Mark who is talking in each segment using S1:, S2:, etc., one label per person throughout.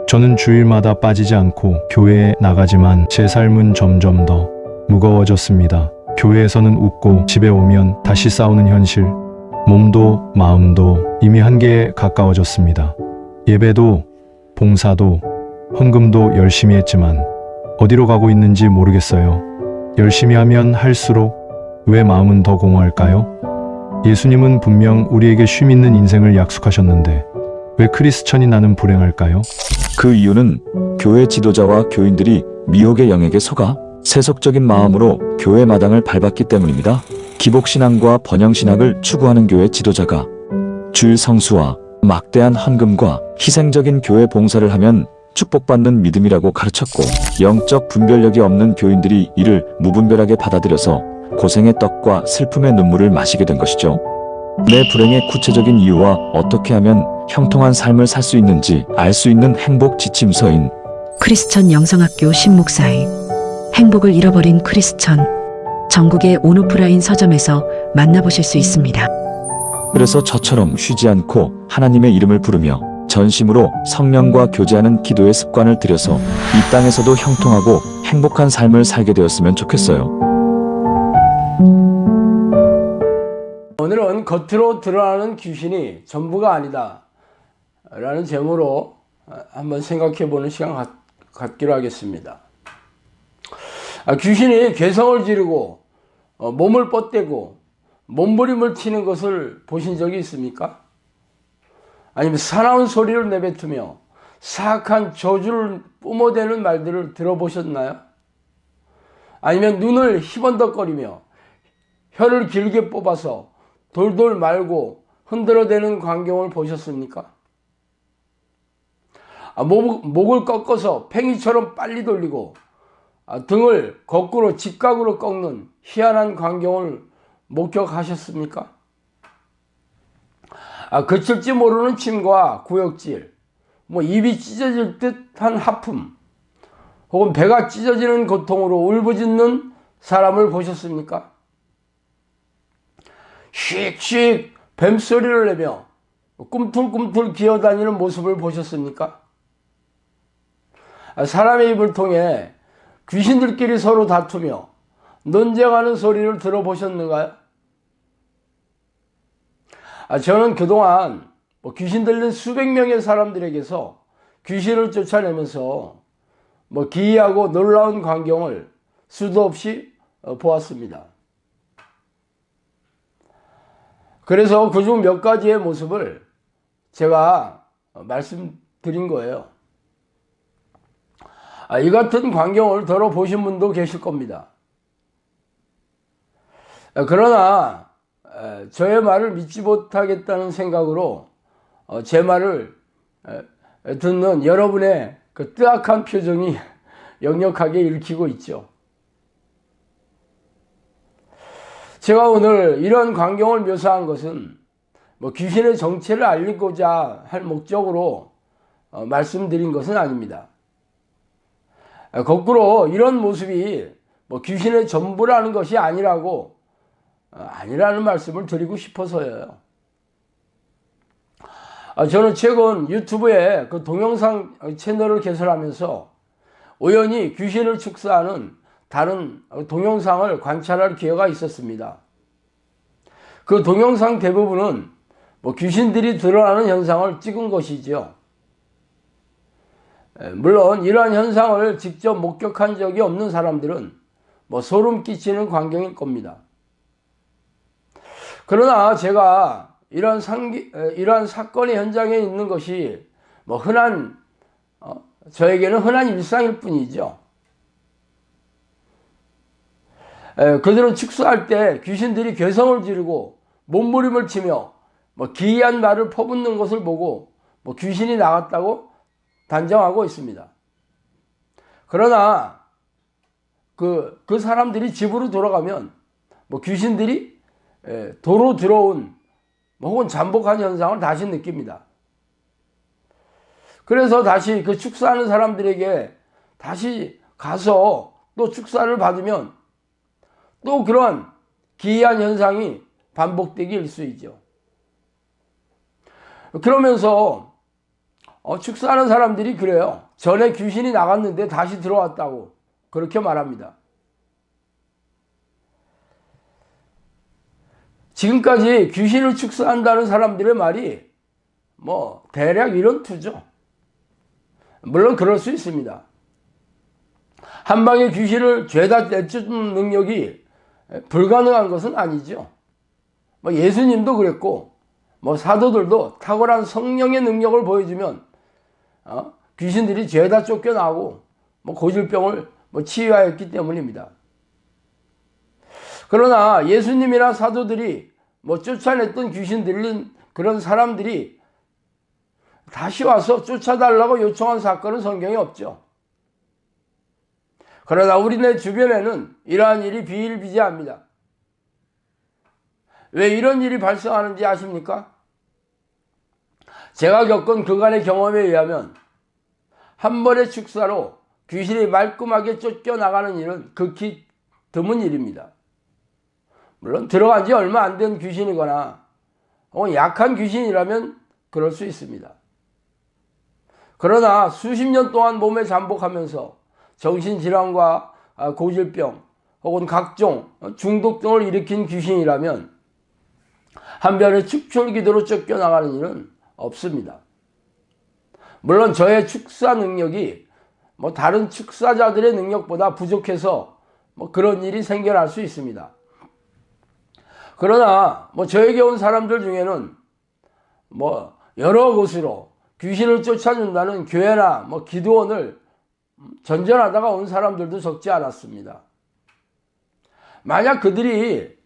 S1: 저는 주일마다 빠지지 않고 교회에 나가지만 제 삶은 점점 더 무거워졌습니다. 교회에서는 웃고 집에 오면 다시 싸우는 현실. 몸도 마음도 이미 한계에 가까워졌습니다. 예배도 봉사도 헌금도 열심히 했지만 어디로 가고 있는지 모르겠어요. 열심히 하면 할수록 왜 마음은 더 공허할까요? 예수님은 분명 우리에게 쉼 있는 인생을 약속하셨는데 왜 크리스천이 나는 불행할까요?
S2: 그 이유는 교회 지도자와 교인들이 미혹의 영에게 속아 세속적인 마음으로 교회 마당을 밟았기 때문입니다. 기복신앙과 번영신학을 추구하는 교회 지도자가 주일 성수와 막대한 헌금과 희생적인 교회 봉사를 하면 축복받는 믿음이라고 가르쳤고, 영적 분별력이 없는 교인들이 이를 무분별하게 받아들여서 고생의 떡과 슬픔의 눈물을 마시게 된 것이죠. 내 불행의 구체적인 이유와 어떻게 하면 형통한 삶을 살 수 있는지 알 수 있는 행복 지침서인
S3: 크리스천 영성학교 신목사의 행복을 잃어버린 크리스천, 전국의 온오프라인 서점에서 만나보실 수 있습니다.
S2: 그래서 저처럼 쉬지 않고 하나님의 이름을 부르며 전심으로 성령과 교제하는 기도의 습관을 들여서 이 땅에서도 형통하고 행복한 삶을 살게 되었으면 좋겠어요.
S4: 오늘은 겉으로 드러나는 귀신이 전부가 아니다 라는 제목으로 한번 생각해 보는 시간 갖기로 하겠습니다. 귀신이 괴성을 지르고 몸을 뻗대고 몸부림을 치는 것을 보신 적이 있습니까? 아니면 사나운 소리를 내뱉으며 사악한 저주를 뿜어대는 말들을 들어보셨나요? 아니면 눈을 희번덕거리며 혀를 길게 뽑아서 돌돌 말고 흔들어대는 광경을 보셨습니까? 목을 꺾어서 팽이처럼 빨리 돌리고 등을 거꾸로 직각으로 꺾는 희한한 광경을 목격하셨습니까? 그칠지 모르는 침과 구역질, 입이 찢어질 듯한 하품, 혹은 배가 찢어지는 고통으로 울부짖는 사람을 보셨습니까? 씩씩 뱀소리를 내며 꿈틀꿈틀 기어다니는 모습을 보셨습니까? 사람의 입을 통해 귀신들끼리 서로 다투며 논쟁하는 소리를 들어보셨는가요? 저는 그동안 귀신 들린 수백 명의 사람들에게서 귀신을 쫓아내면서 기이하고 놀라운 광경을 수도 없이 보았습니다. 그래서 그중 몇 가지의 모습을 제가 말씀드린 거예요. 이 같은 광경을 들어보신 분도 계실 겁니다. 그러나 저의 말을 믿지 못하겠다는 생각으로 제 말을 듣는 여러분의 그 뜨악한 표정이 역력하게 읽히고 있죠. 제가 오늘 이런 광경을 묘사한 것은 귀신의 정체를 알리고자 할 목적으로 말씀드린 것은 아닙니다. 거꾸로 이런 모습이 귀신의 전부라는 것이 아니라는 말씀을 드리고 싶어서요. 저는 최근 유튜브에 그 동영상 채널을 개설하면서 우연히 귀신을 축사하는 다른 동영상을 관찰할 기회가 있었습니다. 그 동영상 대부분은 귀신들이 드러나는 현상을 찍은 것이죠. 물론 이러한 현상을 직접 목격한 적이 없는 사람들은 소름 끼치는 광경일 겁니다. 그러나 제가 이러한 사건의 현장에 있는 것이 저에게는 흔한 일상일 뿐이죠. 그들은 축사할 때 귀신들이 괴성을 지르고 몸부림을 치며 기이한 말을 퍼붓는 것을 보고 귀신이 나갔다고 단정하고 있습니다. 그러나 그 사람들이 집으로 돌아가면 귀신들이 도로 들어온 혹은 잠복한 현상을 다시 느낍니다. 그래서 다시 그 축사하는 사람들에게 다시 가서 또 축사를 받으면 또 그런 기이한 현상이 반복되기 일쑤이죠. 그러면서 축사하는 사람들이 그래요. 전에 귀신이 나갔는데 다시 들어왔다고 그렇게 말합니다. 지금까지 귀신을 축사한다는 사람들의 말이 대략 이런 투죠. 물론 그럴 수 있습니다. 한 방에 귀신을 죄다 내쫓는 능력이 불가능한 것은 아니죠. 예수님도 그랬고 사도들도 탁월한 성령의 능력을 보여주면 귀신들이 죄다 쫓겨나고 고질병을 치유하였기 때문입니다. 그러나 예수님이나 사도들이 쫓아냈던 귀신 들린 그런 사람들이 다시 와서 쫓아달라고 요청한 사건은 성경에 없죠. 그러나 우리네 주변에는 이러한 일이 비일비재합니다. 왜 이런 일이 발생하는지 아십니까? 제가 겪은 그간의 경험에 의하면 한 번의 축사로 귀신이 말끔하게 쫓겨나가는 일은 극히 드문 일입니다. 물론 들어간 지 얼마 안 된 귀신이거나 약한 귀신이라면 그럴 수 있습니다. 그러나 수십 년 동안 몸에 잠복하면서 정신질환과 고질병 혹은 각종 중독 등을 일으킨 귀신이라면 한 번의 축철기도로 쫓겨나가는 일은 없습니다. 물론 저의 축사 능력이 다른 축사자들의 능력보다 부족해서 그런 일이 생겨날 수 있습니다. 그러나 저에게 온 사람들 중에는 여러 곳으로 귀신을 쫓아준다는 교회나 기도원을 전전하다가 온 사람들도 적지 않았습니다. 만약 그들이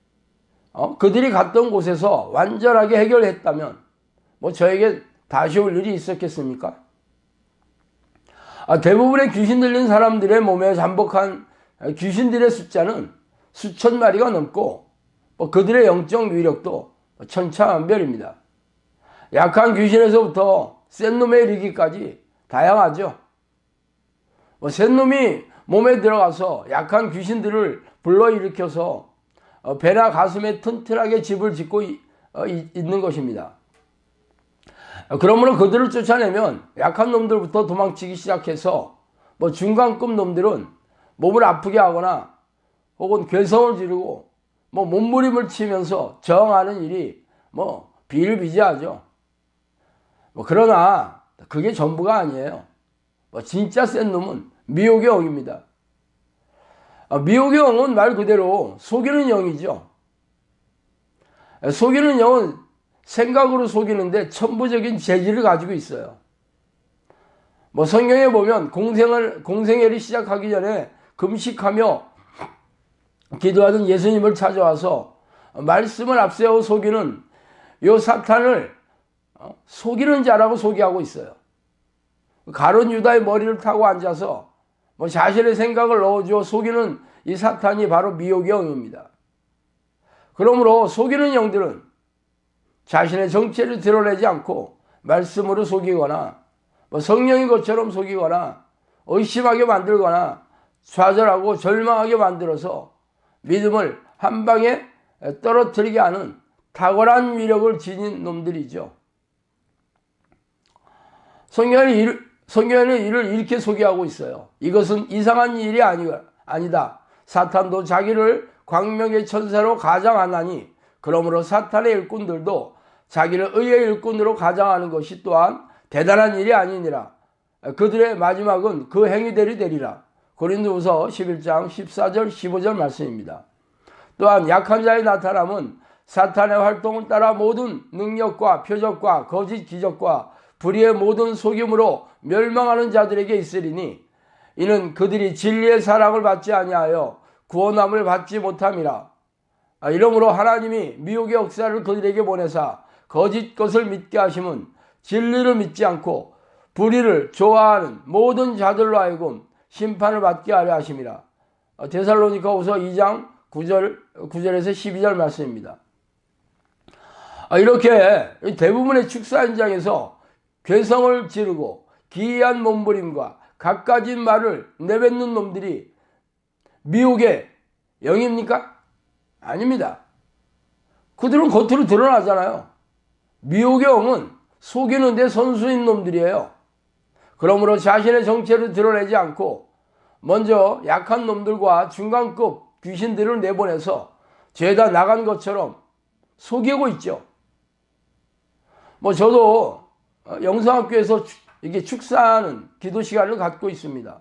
S4: 갔던 곳에서 완전하게 해결했다면 저에게 다시 올 일이 있었겠습니까? 대부분의 귀신 들린 사람들의 몸에 잠복한 귀신들의 숫자는 수천 마리가 넘고 그들의 영적 위력도 천차만별입니다. 약한 귀신에서부터 센 놈에 이르기까지 다양하죠. 센 놈이 몸에 들어가서 약한 귀신들을 불러일으켜서 배나 가슴에 튼튼하게 집을 짓고 있는 것입니다. 그러므로 그들을 쫓아내면 약한 놈들부터 도망치기 시작해서 중간급 놈들은 몸을 아프게 하거나 혹은 괴성을 지르고 몸부림을 치면서 저항하는 일이 비일비재하죠. 그러나 그게 전부가 아니에요. 진짜 센 놈은 미혹의 영입니다. 미혹의 영은 말 그대로 속이는 영이죠. 속이는 영은 생각으로 속이는데 천부적인 재질을 가지고 있어요. 성경에 보면 공생애를 시작하기 전에 금식하며 기도하던 예수님을 찾아와서 말씀을 앞세워 속이는 요 사탄을 속이는 자라고 소개하고 있어요. 가룟 유다의 머리를 타고 앉아서 자신의 생각을 넣어주어 속이는 이 사탄이 바로 미혹의 영입니다. 그러므로 속이는 영들은 자신의 정체를 드러내지 않고 말씀으로 속이거나 성령인 것처럼 속이거나 의심하게 만들거나 좌절하고 절망하게 만들어서 믿음을 한 방에 떨어뜨리게 하는 탁월한 위력을 지닌 놈들이죠. 성경에는 이를 이렇게 소개하고 있어요. 이것은 이상한 일이 아니다. 사탄도 자기를 광명의 천사로 가장하나니 그러므로 사탄의 일꾼들도 자기를 의의 일꾼으로 가장하는 것이 또한 대단한 일이 아니니라. 그들의 마지막은 그 행위대로 되리라. 고린도후서 11장 14절 15절 말씀입니다. 또한 약한 자의 나타남은 사탄의 활동을 따라 모든 능력과 표적과 거짓 기적과 불의의 모든 속임으로 멸망하는 자들에게 있으리니 이는 그들이 진리의 사랑을 받지 아니하여 구원함을 받지 못함이라. 이러므로 하나님이 미혹의 역사를 그들에게 보내사 거짓 것을 믿게 하심은 진리를 믿지 않고 불의를 좋아하는 모든 자들로 하여금 심판을 받게 하려 하심이라. 데살로니가후서 2장 9절에서 12절 말씀입니다. 이렇게 대부분의 축사 현장에서 괴성을 지르고 기이한 몸부림과 갖가지 말을 내뱉는 놈들이 미혹의 영입니까? 아닙니다. 그들은 겉으로 드러나잖아요. 미혹의 영은 속이는 데 선수인 놈들이에요. 그러므로 자신의 정체를 드러내지 않고 먼저 약한 놈들과 중간급 귀신들을 내보내서 죄다 나간 것처럼 속이고 있죠. 저도 영성학교에서 이게 축사하는 기도 시간을 갖고 있습니다.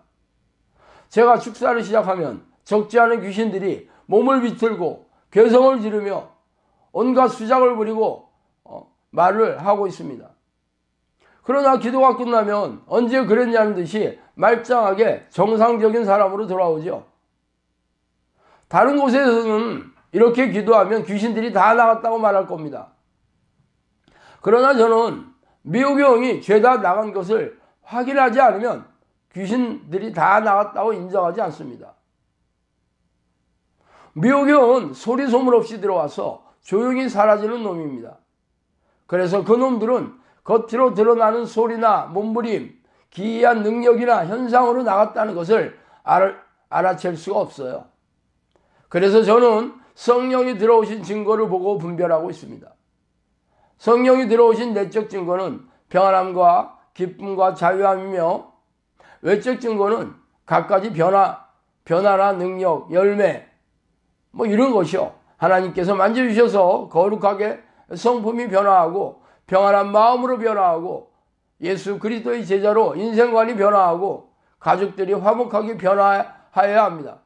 S4: 제가 축사를 시작하면 적지 않은 귀신들이 몸을 비틀고 괴성을 지르며 온갖 수작을 부리고 말을 하고 있습니다. 그러나 기도가 끝나면 언제 그랬냐는 듯이 말짱하게 정상적인 사람으로 돌아오죠. 다른 곳에서는 이렇게 기도하면 귀신들이 다 나갔다고 말할 겁니다. 그러나 저는 미혹의 영이 죄다 나간 것을 확인하지 않으면 귀신들이 다 나갔다고 인정하지 않습니다. 미혹의 영은 소리 소문 없이 들어와서 조용히 사라지는 놈입니다. 그래서 그 놈들은 겉으로 드러나는 소리나 몸부림, 기이한 능력이나 현상으로 나갔다는 것을 알아챌 수가 없어요. 그래서 저는 성령이 들어오신 증거를 보고 분별하고 있습니다. 성령이 들어오신 내적 증거는 평안함과 기쁨과 자유함이며, 외적 증거는 갖가지 변화나 능력, 열매 이런 것이요. 하나님께서 만져주셔서 거룩하게 성품이 변화하고 평안한 마음으로 변화하고 예수 그리스도의 제자로 인생관이 변화하고 가족들이 화목하게 변화하여야 합니다.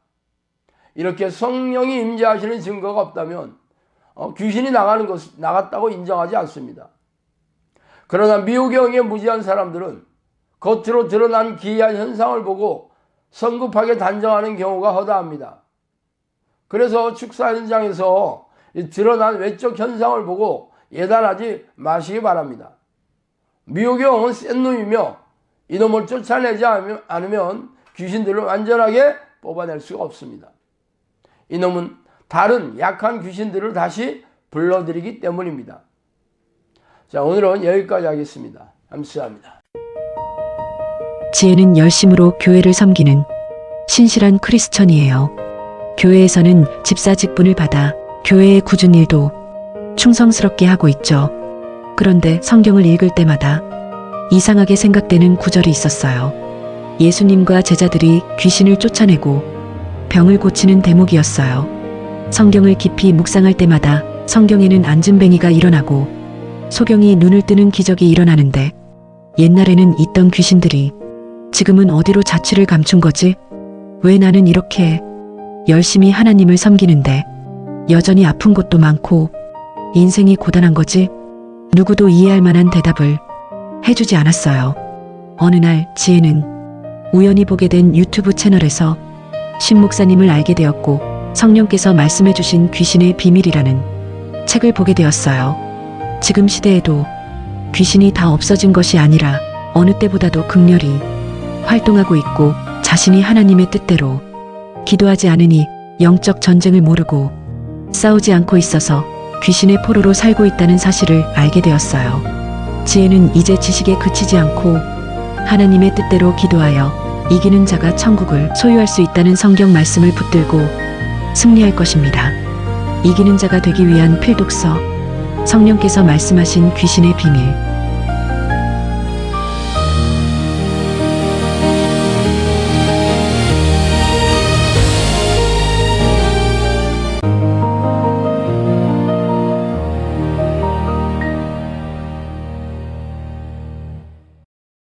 S4: 이렇게 성령이 임재하시는 증거가 없다면 귀신이 나갔다고 인정하지 않습니다. 그러나 미혹의 영에 무지한 사람들은 겉으로 드러난 기이한 현상을 보고 성급하게 단정하는 경우가 허다합니다. 그래서 축사 현장에서 드러난 외적 현상을 보고 예단하지 마시기 바랍니다. 미혹의 영은 센 놈이며 이놈을 쫓아내지 않으면 귀신들을 완전하게 뽑아낼 수가 없습니다. 이놈은 다른 약한 귀신들을 다시 불러들이기 때문입니다. 자, 오늘은 여기까지 하겠습니다. 감사합니다.
S3: 지혜는 열심으로 교회를 섬기는 신실한 크리스천이에요. 교회에서는 집사 직분을 받아 교회의 굳은 일도 충성스럽게 하고 있죠. 그런데 성경을 읽을 때마다 이상하게 생각되는 구절이 있었어요. 예수님과 제자들이 귀신을 쫓아내고 병을 고치는 대목이었어요. 성경을 깊이 묵상할 때마다 성경에는 안진뱅이가 일어나고 소경이 눈을 뜨는 기적이 일어나는데, 옛날에는 있던 귀신들이 지금은 어디로 자취를 감춘 거지? 왜 나는 이렇게 열심히 하나님을 섬기는데 여전히 아픈 곳도 많고 인생이 고단한 거지? 누구도 이해할 만한 대답을 해주지 않았어요. 어느 날 지혜는 우연히 보게 된 유튜브 채널에서 신 목사님을 알게 되었고, 성령께서 말씀해 주신 귀신의 비밀이라는 책을 보게 되었어요. 지금 시대에도 귀신이 다 없어진 것이 아니라 어느 때보다도 극렬히 활동하고 있고, 자신이 하나님의 뜻대로 기도하지 않으니 영적 전쟁을 모르고 싸우지 않고 있어서 귀신의 포로로 살고 있다는 사실을 알게 되었어요. 지혜는 이제 지식에 그치지 않고 하나님의 뜻대로 기도하여 이기는 자가 천국을 소유할 수 있다는 성경 말씀을 붙들고 승리할 것입니다. 이기는 자가 되기 위한 필독서, 성령께서 말씀하신 귀신의 비밀.